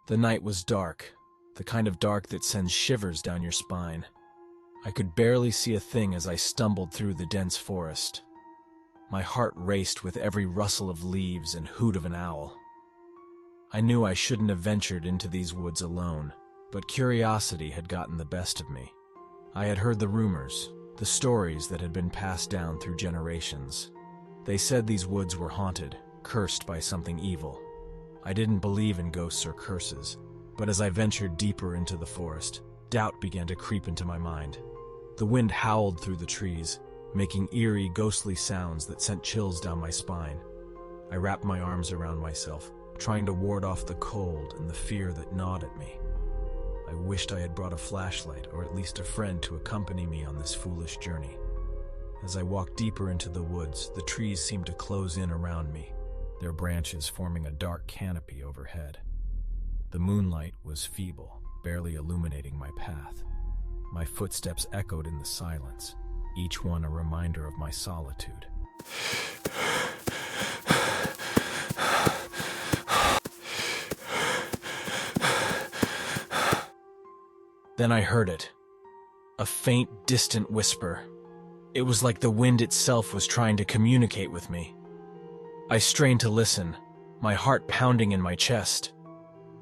The night was dark, the kind of dark that sends shivers down your spine. I could barely see a thing as I stumbled through the dense forest. My heart raced with every rustle of leaves and hoot of an owl. I knew I shouldn't have ventured into these woods alone, but curiosity had gotten the best of me. I had heard the rumors, the stories that had been passed down through generations. They said these woods were haunted, cursed by something evil. I didn't believe in ghosts or curses, but as I ventured deeper into the forest, doubt began to creep into my mind. The wind howled through the trees, making eerie, ghostly sounds that sent chills down my spine. I wrapped my arms around myself, trying to ward off the cold and the fear that gnawed at me. I wished I had brought a flashlight or at least a friend to accompany me on this foolish journey. As I walked deeper into the woods, the trees seemed to close in around me, their branches forming a dark canopy overhead. The moonlight was feeble, barely illuminating my path. My footsteps echoed in the silence, each one a reminder of my solitude. Then I heard it. A faint, distant whisper. It was like the wind itself was trying to communicate with me. I strained to listen, my heart pounding in my chest.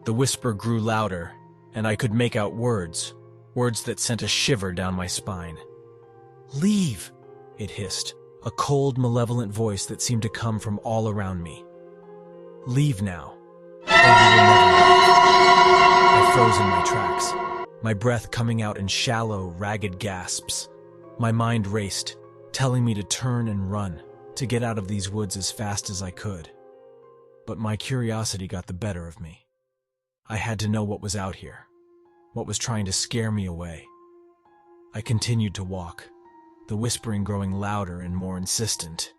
The whisper grew louder, and I could make out words that sent a shiver down my spine. "Leave," it hissed, a cold, malevolent voice that seemed to come from all around me. "Leave now, or you will never leave." I froze in my tracks, my breath coming out in shallow, ragged gasps. My mind raced, telling me to turn and run, to get out of these woods as fast as I could. But my curiosity got the better of me. I had to know what was out here, what was trying to scare me away. I continued to walk, the whispering growing louder and more insistent.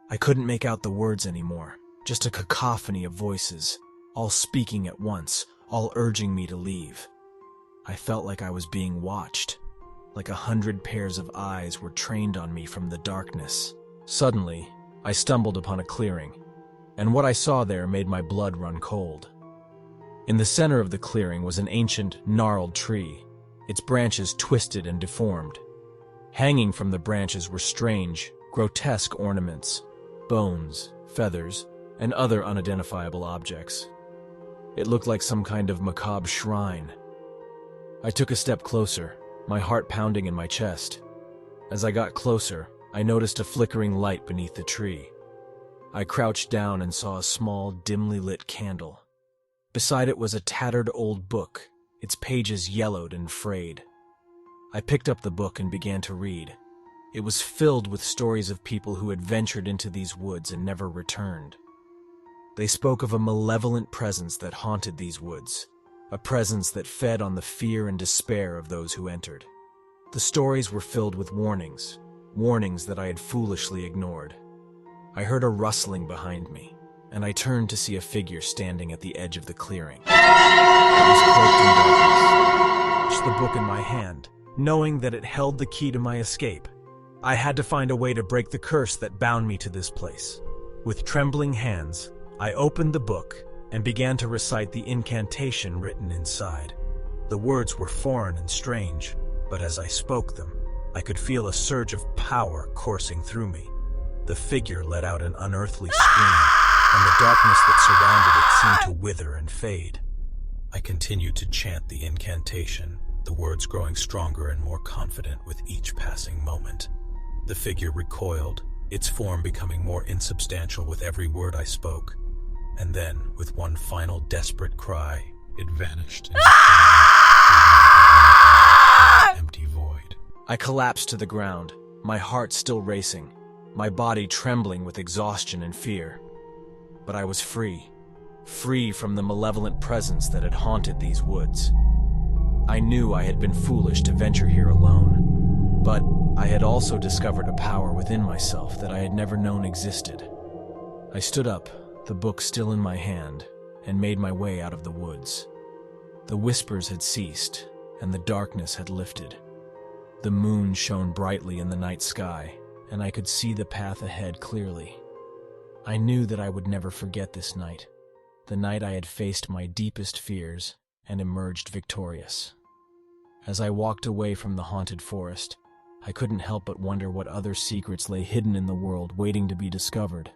I couldn't make out the words anymore, just a cacophony of voices, all speaking at once, all urging me to leave. I felt like I was being watched, like 100 pairs of eyes were trained on me from the darkness. Suddenly, I stumbled upon a clearing, and what I saw there made my blood run cold. In the center of the clearing was an ancient, gnarled tree, its branches twisted and deformed. Hanging from the branches were strange, grotesque ornaments, bones, feathers, and other unidentifiable objects. It looked like some kind of macabre shrine. I took a step closer, my heart pounding in my chest. As I got closer, I noticed a flickering light beneath the tree. I crouched down and saw a small, dimly lit candle. Beside it was a tattered old book, its pages yellowed and frayed. I picked up the book and began to read. It was filled with stories of people who had ventured into these woods and never returned. They spoke of a malevolent presence that haunted these woods, a presence that fed on the fear and despair of those who entered. The stories were filled with warnings that I had foolishly ignored. I heard a rustling behind me, and I turned to see a figure standing at the edge of the clearing. I was cloaked in darkness, with the book in my hand, knowing that it held the key to my escape. I had to find a way to break the curse that bound me to this place. With trembling hands, I opened the book and began to recite the incantation written inside. The words were foreign and strange, but as I spoke them, I could feel a surge of power coursing through me. The figure let out an unearthly scream, and the darkness that surrounded it seemed to wither and fade. I continued to chant the incantation, the words growing stronger and more confident with each passing moment. The figure recoiled, its form becoming more insubstantial with every word I spoke. And then, with one final desperate cry, it vanished into an empty void. I collapsed to the ground, my heart still racing, my body trembling with exhaustion and fear. But I was free from the malevolent presence that had haunted these woods. I knew I had been foolish to venture here alone, but I had also discovered a power within myself that I had never known existed. I stood up, the book still in my hand, and made my way out of the woods. The whispers had ceased, and the darkness had lifted. The moon shone brightly in the night sky, and I could see the path ahead clearly. I knew that I would never forget this night, the night I had faced my deepest fears and emerged victorious. As I walked away from the haunted forest, I couldn't help but wonder what other secrets lay hidden in the world waiting to be discovered.